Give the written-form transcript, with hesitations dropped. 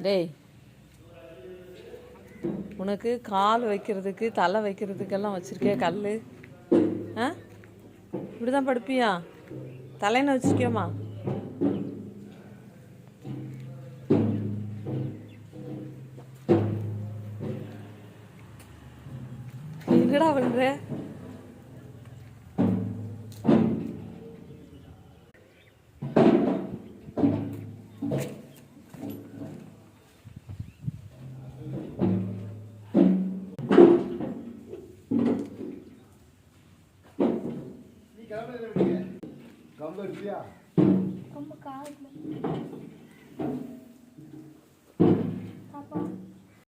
டேய், உனக்கு கால் வைக்கிறதுக்கு தலை வைக்கிறதுக்கெல்லாம் வச்சுருக்கே கல். ஆ, இப்படி தான் படுப்பியா? தலைன்னு வச்சுருக்கியோமா? என்னடா பண்ணுற? கம்பு இருக்கியா? கம்பு கால்